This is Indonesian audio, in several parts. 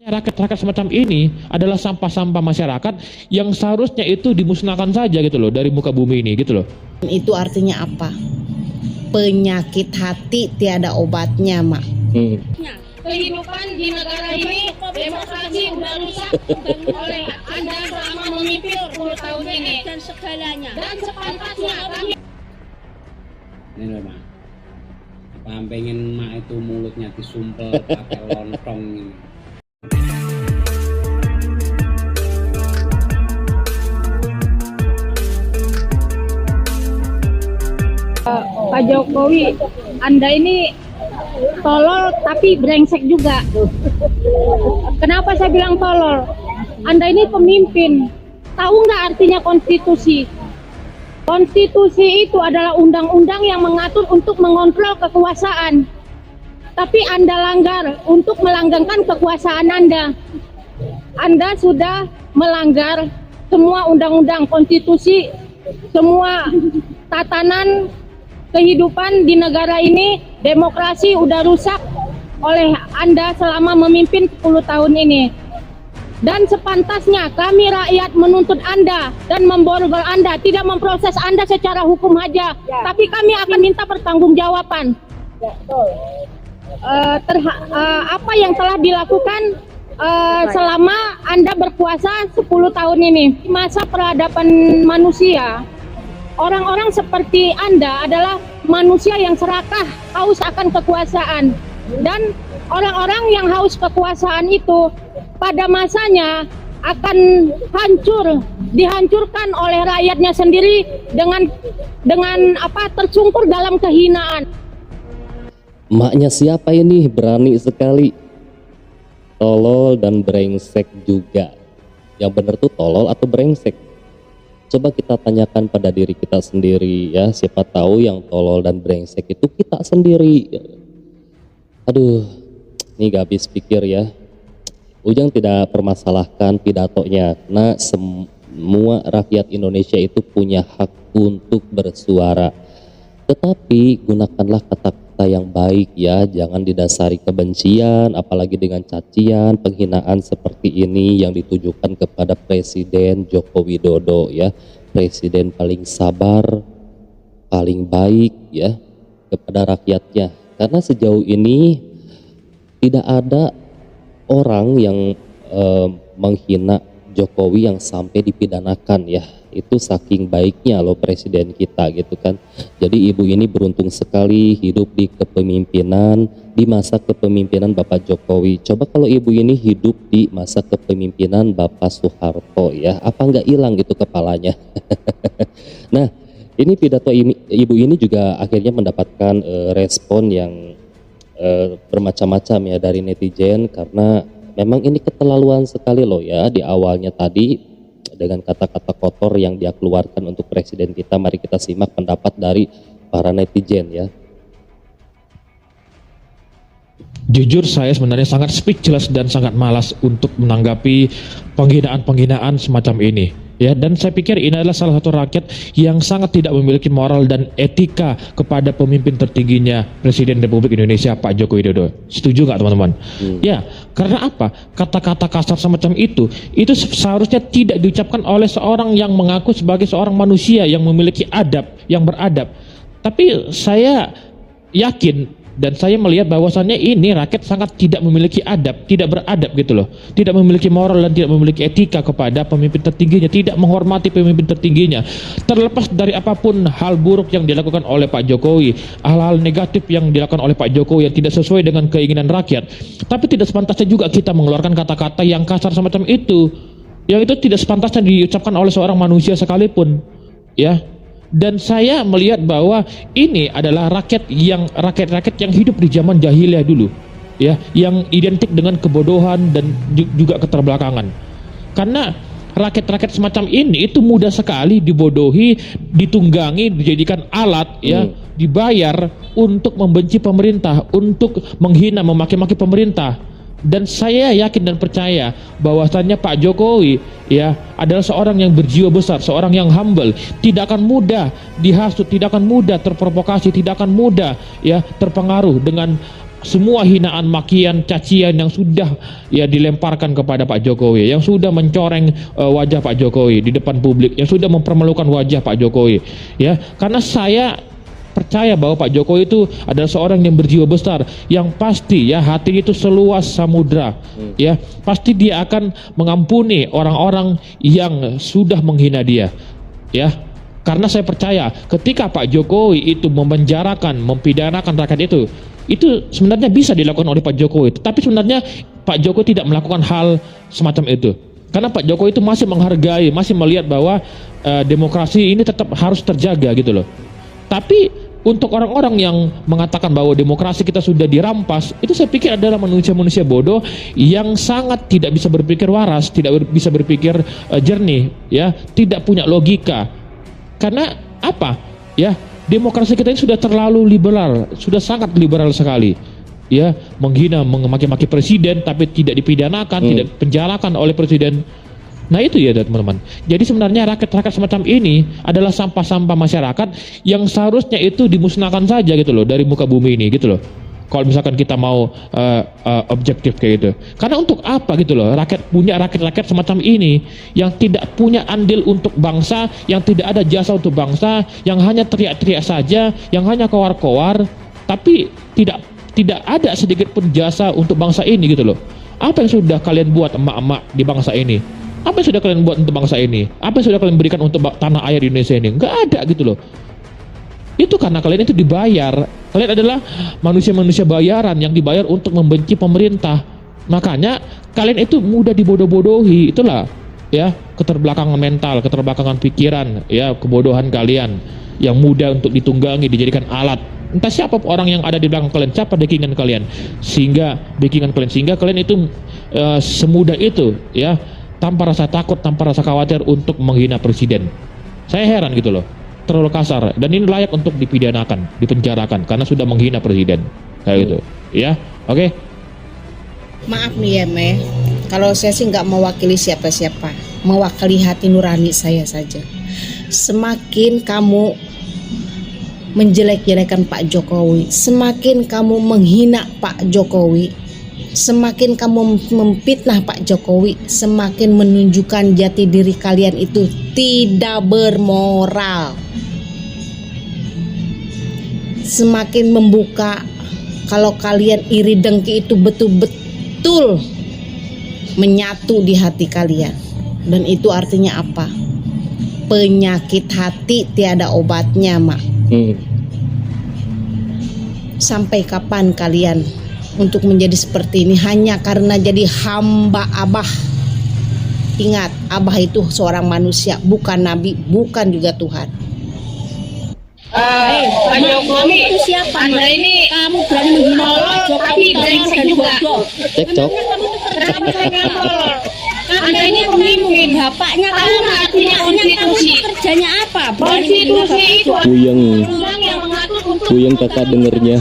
Rakyat-rakyat semacam ini adalah sampah-sampah masyarakat yang seharusnya itu dimusnahkan saja gitu loh dari muka bumi ini gitu loh. Itu artinya apa? Penyakit hati tiada obatnya, Mak. Kehidupan di negara ini, demokrasi udah rusak oleh Anda selama memimpin 10 tahun ini dan segalanya. Dan sepantasnya kami. Ini loh, Mak. Apa pengen Mak itu mulutnya disumpel pakai lontong ini. Pak Jokowi, Anda ini tolol tapi brengsek juga. Kenapa saya bilang tolol? Anda ini pemimpin. Tahu nggak artinya konstitusi? Konstitusi itu adalah undang-undang yang mengatur untuk mengontrol kekuasaan. Tapi Anda langgar untuk melanggengkan kekuasaan Anda. Anda sudah melanggar semua undang-undang, konstitusi, semua tatanan kehidupan di negara ini. Demokrasi udah rusak oleh Anda selama memimpin 10 tahun ini. Dan sepantasnya kami rakyat menuntut Anda dan memborgol Anda, tidak memproses Anda secara hukum aja, tapi kami akan minta pertanggungjawaban. Apa yang telah dilakukan selama Anda berkuasa 10 tahun ini. Masa peradaban manusia, orang-orang seperti Anda adalah manusia yang serakah, haus akan kekuasaan. Dan orang-orang yang haus kekuasaan itu pada masanya akan dihancurkan oleh rakyatnya sendiri dengan tersungkur dalam kehinaan. Maknya siapa ini berani sekali, tolol dan brengsek juga. Yang benar tuh tolol atau brengsek? Coba kita tanyakan pada diri kita sendiri ya, siapa tahu yang tolol dan brengsek itu kita sendiri. Aduh, ini gak habis pikir ya. Ujang tidak permasalahkan pidatonya, karena semua rakyat Indonesia itu punya hak untuk bersuara. Tetapi gunakanlah kata-kata yang baik ya, jangan didasari kebencian, apalagi dengan cacian, penghinaan seperti ini yang ditujukan kepada Presiden Joko Widodo ya, Presiden paling sabar, paling baik ya kepada rakyatnya. Karena sejauh ini tidak ada orang yang menghina Jokowi yang sampai dipidanakan ya. Itu saking baiknya loh presiden kita gitu kan. Jadi ibu ini beruntung sekali hidup di kepemimpinan, di masa kepemimpinan Bapak Jokowi. Coba kalau ibu ini hidup di masa kepemimpinan Bapak Soeharto ya, apa nggak hilang gitu kepalanya. Nah, ini pidato ibu ini juga akhirnya mendapatkan respon yang bermacam-macam ya dari netizen, karena memang ini keterlaluan sekali loh ya. Di awalnya tadi dengan kata-kata kotor yang dia keluarkan untuk presiden kita. Mari kita simak pendapat dari para netizen ya. Jujur saya sebenarnya sangat speechless dan sangat malas untuk menanggapi penghinaan-penghinaan semacam ini. Ya, dan saya pikir ini adalah salah satu rakyat yang sangat tidak memiliki moral dan etika kepada pemimpin tertingginya Presiden Republik Indonesia Pak Joko Widodo. Setuju nggak teman-teman? Ya, karena apa? Kata-kata kasar semacam itu seharusnya tidak diucapkan oleh seorang yang mengaku sebagai seorang manusia yang memiliki adab, yang beradab. Tapi saya yakin dan saya melihat bahwasannya ini rakyat sangat tidak memiliki adab, tidak beradab gitu loh. Tidak memiliki moral dan tidak memiliki etika kepada pemimpin tertingginya, tidak menghormati pemimpin tertingginya. Terlepas dari apapun hal buruk yang dilakukan oleh Pak Jokowi, hal-hal negatif yang dilakukan oleh Pak Jokowi yang tidak sesuai dengan keinginan rakyat. Tapi tidak sepantasnya juga kita mengeluarkan kata-kata yang kasar semacam itu. Yang itu tidak sepantasnya diucapkan oleh seorang manusia sekalipun. Ya. Dan saya melihat bahwa ini adalah rakyat yang hidup di zaman jahiliyah dulu ya, yang identik dengan kebodohan dan juga keterbelakangan. Karena rakyat-rakyat semacam ini itu mudah sekali dibodohi, ditunggangi, dijadikan alat ya, dibayar untuk membenci pemerintah, untuk menghina, memaki-maki pemerintah. Dan saya yakin dan percaya bahwasannya Pak Jokowi ya adalah seorang yang berjiwa besar, seorang yang humble, tidak akan mudah dihasut, tidak akan mudah terprovokasi, tidak akan mudah ya terpengaruh dengan semua hinaan, makian, cacian yang sudah ya dilemparkan kepada Pak Jokowi, yang sudah mencoreng wajah Pak Jokowi di depan publik, yang sudah mempermalukan wajah Pak Jokowi, ya. Karena saya percaya bahwa Pak Jokowi itu adalah seorang yang berjiwa besar, yang pasti ya hati itu seluas samudra, ya. Pasti dia akan mengampuni orang-orang yang sudah menghina dia, ya. Karena saya percaya ketika Pak Jokowi itu memenjarakan, mempidanakan rakyat itu sebenarnya bisa dilakukan oleh Pak Jokowi. Tapi sebenarnya Pak Jokowi tidak melakukan hal semacam itu. Karena Pak Jokowi itu masih menghargai, masih melihat bahwa demokrasi ini tetap harus terjaga gitu loh. Tapi untuk orang-orang yang mengatakan bahwa demokrasi kita sudah dirampas, itu saya pikir adalah manusia-manusia bodoh yang sangat tidak bisa berpikir waras, tidak bisa berpikir jernih, ya, tidak punya logika. Karena apa? Ya, demokrasi kita ini sudah terlalu liberal, sudah sangat liberal sekali. Ya, menghina, memaki-maki presiden tapi tidak dipidanakan, tidak penjarakan oleh presiden. Nah itu ya teman-teman. Jadi sebenarnya rakyat-rakyat semacam ini adalah sampah-sampah masyarakat yang seharusnya itu dimusnahkan saja gitu loh dari muka bumi ini gitu loh. Kalau misalkan kita mau objektif kayak gitu. Karena untuk apa gitu loh rakyat-rakyat semacam ini yang tidak punya andil untuk bangsa, yang tidak ada jasa untuk bangsa, yang hanya teriak-teriak saja, yang hanya kowar-kowar, tapi tidak ada sedikit pun jasa untuk bangsa ini gitu loh. Apa yang sudah kalian buat emak-emak di bangsa ini? Apa yang sudah kalian buat untuk bangsa ini? Apa yang sudah kalian berikan untuk tanah air di Indonesia ini? Nggak ada gitu loh. Itu karena kalian itu dibayar. Kalian adalah manusia-manusia bayaran yang dibayar untuk membenci pemerintah. Makanya kalian itu mudah dibodoh-bodohi. Itulah ya keterbelakangan mental, keterbelakangan pikiran, ya kebodohan kalian yang mudah untuk ditunggangi, dijadikan alat. Entah siapa orang yang ada di belakang kalian, siapa backingan kalian, sehingga kalian itu semudah itu ya, tanpa rasa takut, tanpa rasa khawatir untuk menghina presiden. Saya heran gitu loh. Terlalu kasar, dan ini layak untuk dipidanakan, dipenjarakan karena sudah menghina presiden kayak gitu ya. Oke. Maaf nih ya Me, kalau saya sih nggak mewakili siapa-siapa, mewakili hati nurani saya saja. Semakin kamu menjelek-jelekan Pak Jokowi, semakin kamu menghina Pak Jokowi, semakin kamu memfitnah Pak Jokowi, semakin menunjukkan jati diri kalian itu tidak bermoral. Semakin membuka kalau kalian iri dengki itu betul-betul menyatu di hati kalian. Dan itu artinya apa? Penyakit hati tiada obatnya, Mak. Sampai kapan kalian untuk menjadi seperti ini hanya karena jadi hamba Abah? Ingat, Abah itu seorang manusia, bukan nabi, bukan juga Tuhan. Pak Jokowi itu siapa? Anda ini kamu berani menghina Pak Jokowi, brengsek juga. Cekcok. Anda ini pemimpin, bapaknya kamu artinya konstitusi. Kerjanya apa? Konstitusi itu Puyeng yang mengatur untuk kakak dengernya.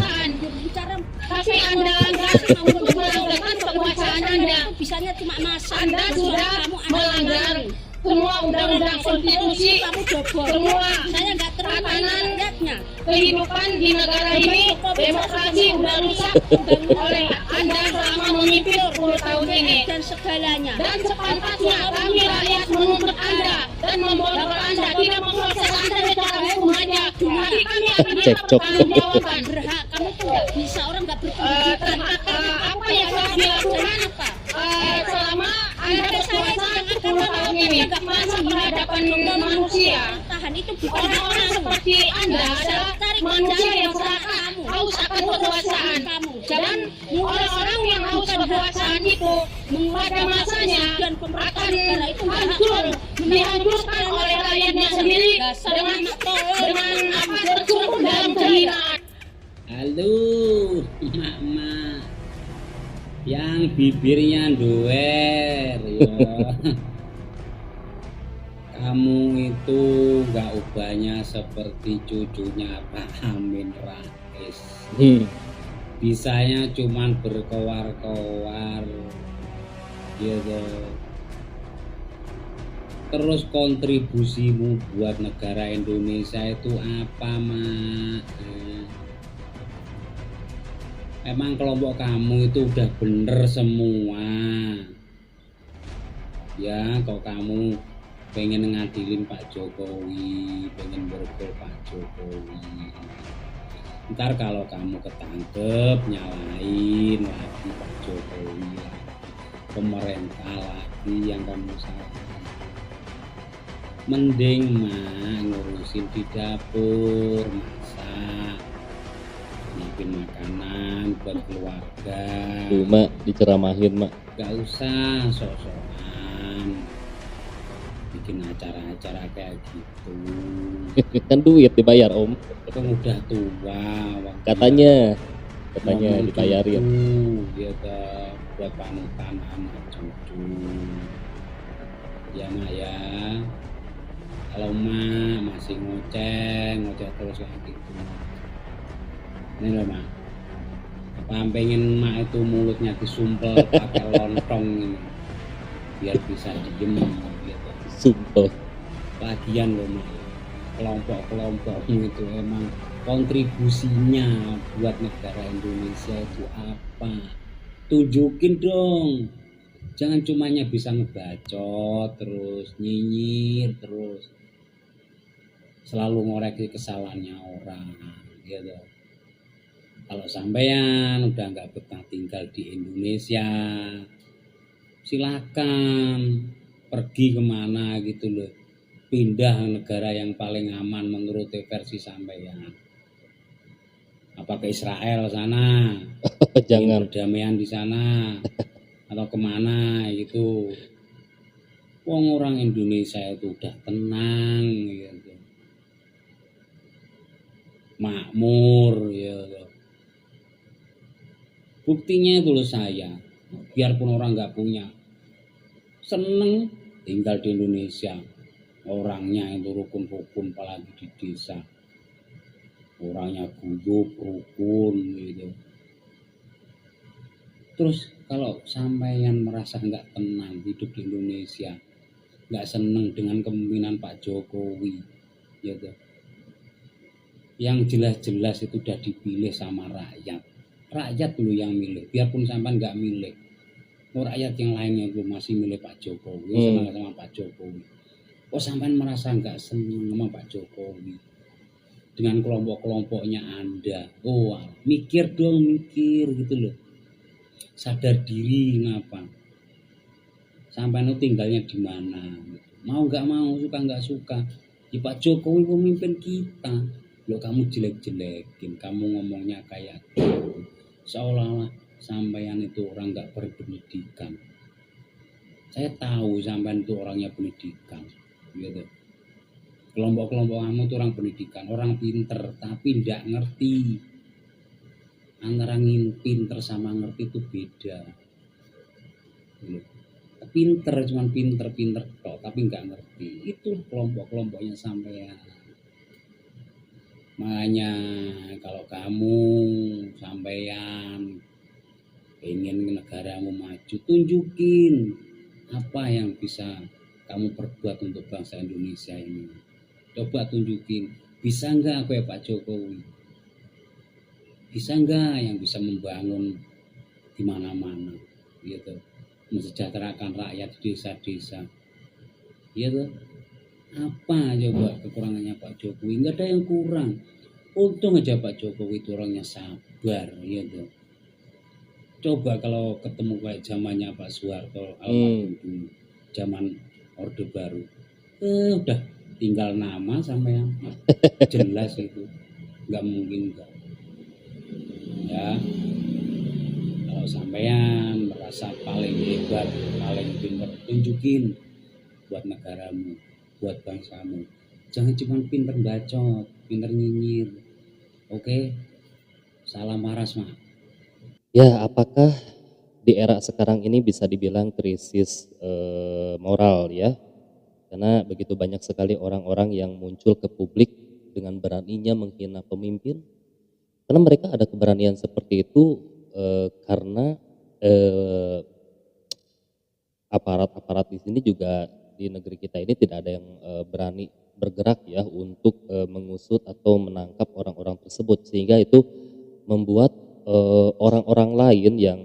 tapi Anda untuk melakukan kekuasaan Anda. Bisanya cuma masa. Anda sudah melanggar semua undang-undang konstitusi, semua saya nggak tatanan kehidupan di negara ini, demokrasi udah rusak oleh Anda selama memimpin 10 tahun ini dan segalanya. Dan sepantasnya kami rakyat menuntut Anda dan membodoh Anda, tidak memproses Anda secara hukum aja. Tapi kami akan bertanggung berhak. Kamu tuh nggak bisa, orang nggak berpendidikan. Apa yang harus dilakukan selama Anda berkuasa 10 tahun ini? Masa berhadapan dengan manusia, orang-orang seperti Anda adalah manusia yang sangat haus akan kekuasaan. Dan orang-orang yang haus kekuasaan itu pada masanya akan dihancurkan oleh rakyatnya sendiri dengan apa terkurung dalam kehinaan. Halo, emak-emak yang bibirnya doer, ya. Kamu itu gak ubahnya seperti cucunya Pak Amin Rais. Bisanya cuman berkowar-kowar gitu. Terus kontribusimu buat negara Indonesia itu apa, Mak? Emang kelompok kamu itu udah bener semua. Ya, kalau kamu pengen ngadilin Pak Jokowi, pengen bergol Pak Jokowi. Ntar kalau kamu ketangkep, nyalain lagi Pak Jokowi lagi. Pemerintah lagi yang kamu salahkan. Mending mah ngurusin di dapur, masak, nyiapin makanan buat keluarga. Tuh mak diceramahin mak. Gak usah sok-sokan bikin acara-acara kayak gitu. Kan duit dibayar om. Kan udah tua waktu Katanya ngomong dibayarin. gitu, dia buat panutan anak cucu. Ya mak ya, kalau mak masih ngoceh terus kayak gitu. Ini loh mak, apa pengen mak itu mulutnya disumpel pakai lontong ini biar bisa diem gitu. Sumpah. Lagian loh mak, kelompok-kelompok itu emang kontribusinya buat negara Indonesia itu apa? Tunjukin dong. Jangan cumanya bisa ngebacot terus, nyinyir terus, selalu ngoreksi kesalahannya orang gitu. Kalau sampean udah nggak betah tinggal di Indonesia, silakan pergi kemana gitu loh, pindah negara yang paling aman menurut versi sampean. Apa ke Israel sana, Jangan. perdamaian di sana, atau kemana gitu. Wong orang Indonesia itu udah tenang gitu, makmur gitu. Buktinya itu loh saya, biarpun orang nggak punya, seneng tinggal di Indonesia. Orangnya itu rukun-rukun, apalagi di desa. Orangnya guyup, rukun gitu. Terus kalau sampeyan merasa nggak tenang hidup di Indonesia, nggak seneng dengan kepemimpinan Pak Jokowi, gitu. Yang jelas-jelas itu udah dipilih sama rakyat. Rakyat dulu yang milih, biarpun sampean nggak milih. Rakyat yang lainnya itu masih milih Pak Jokowi, senang sama Pak Jokowi. Oh sampean merasa nggak senang sama Pak Jokowi dengan kelompok-kelompoknya Anda? Oh mikir dong, mikir gitu loh. Sadar diri ngapa? Sampean itu tinggalnya di mana? Mau nggak mau, suka nggak suka, ya Pak Jokowi pemimpin kita. Loh kamu jelek-jelekin, kamu ngomongnya kayak gitu, seolah-olah sampean itu orang nggak berpendidikan. Saya tahu sampean itu orangnya pendidikan, gitu. Kelompok-kelompok kamu itu orang pendidikan, orang pinter, tapi nggak ngerti. Antara pinter sama ngerti itu beda. Gitu. Pinter cuman pinter tok, tapi nggak ngerti. Itu kelompok-kelompoknya sampean. Makanya kalau kamu sampean pengen negaramu maju, tunjukin apa yang bisa kamu perbuat untuk bangsa Indonesia ini. Coba tunjukin, bisa nggak kayak Pak Jokowi? Bisa nggak yang bisa membangun di mana-mana, gitu, mensejahterakan rakyat di desa-desa, gitu. Apa coba kekurangannya Pak Jokowi? Nggak ada yang kurang. Untung aja Pak Jokowi itu orangnya sabar, gitu. Coba kalau ketemu kayak zamannya Pak Soeharto, almarhum dulu, zaman Orde Baru, udah tinggal nama sama yang jelas itu, nggak mungkin nggak. Ya, kalau sampean merasa paling hebat, paling pintar, tunjukin buat negaramu, buat bangsamu. Jangan cuma pinter bacot, pinter nyinyir. Oke? Salam waras, Mak. Ya, apakah di era sekarang ini bisa dibilang krisis moral ya? Karena begitu banyak sekali orang-orang yang muncul ke publik dengan beraninya menghina pemimpin. Karena mereka ada keberanian seperti itu karena aparat-aparat di sini juga di negeri kita ini tidak ada yang berani bergerak ya untuk mengusut atau menangkap orang-orang tersebut, sehingga itu membuat orang-orang lain yang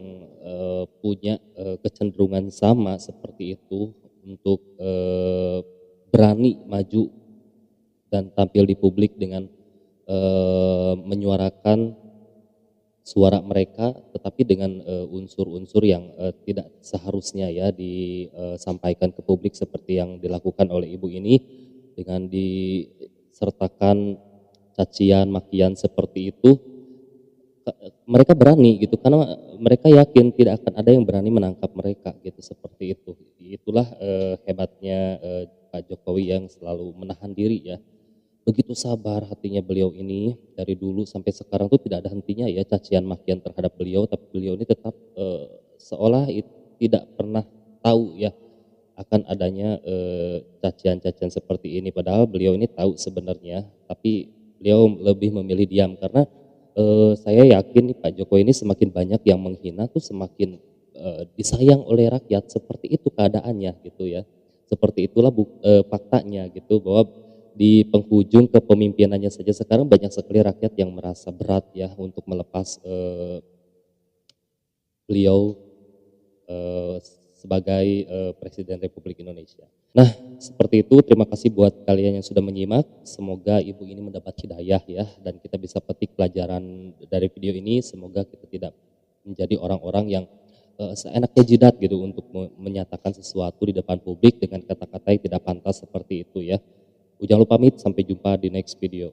punya kecenderungan sama seperti itu untuk berani maju dan tampil di publik dengan menyuarakan suara mereka, tetapi dengan unsur-unsur yang tidak seharusnya ya disampaikan ke publik seperti yang dilakukan oleh ibu ini, dengan disertakan cacian, makian seperti itu. Mereka berani gitu karena mereka yakin tidak akan ada yang berani menangkap mereka gitu, seperti itu. Itulah hebatnya Pak Jokowi yang selalu menahan diri ya. Begitu sabar hatinya beliau ini, dari dulu sampai sekarang tuh tidak ada hentinya ya cacian makian terhadap beliau, tapi beliau ini tetap seolah tidak pernah tahu ya akan adanya cacian-cacian seperti ini, padahal beliau ini tahu sebenarnya, tapi beliau lebih memilih diam karena saya yakin nih Pak Jokowi ini semakin banyak yang menghina tuh semakin disayang oleh rakyat, seperti itu keadaannya gitu ya. Seperti itulah faktanya gitu, bahwa di penghujung kepemimpinannya saja sekarang banyak sekali rakyat yang merasa berat ya untuk melepas beliau sebagai Presiden Republik Indonesia. Nah, seperti itu. Terima kasih buat kalian yang sudah menyimak. Semoga ibu ini mendapat hidayah ya, dan kita bisa petik pelajaran dari video ini. Semoga kita tidak menjadi orang-orang yang seenaknya jidat gitu untuk menyatakan sesuatu di depan publik dengan kata-kata yang tidak pantas seperti itu ya. Jangan lupa pamit, sampai jumpa di next video.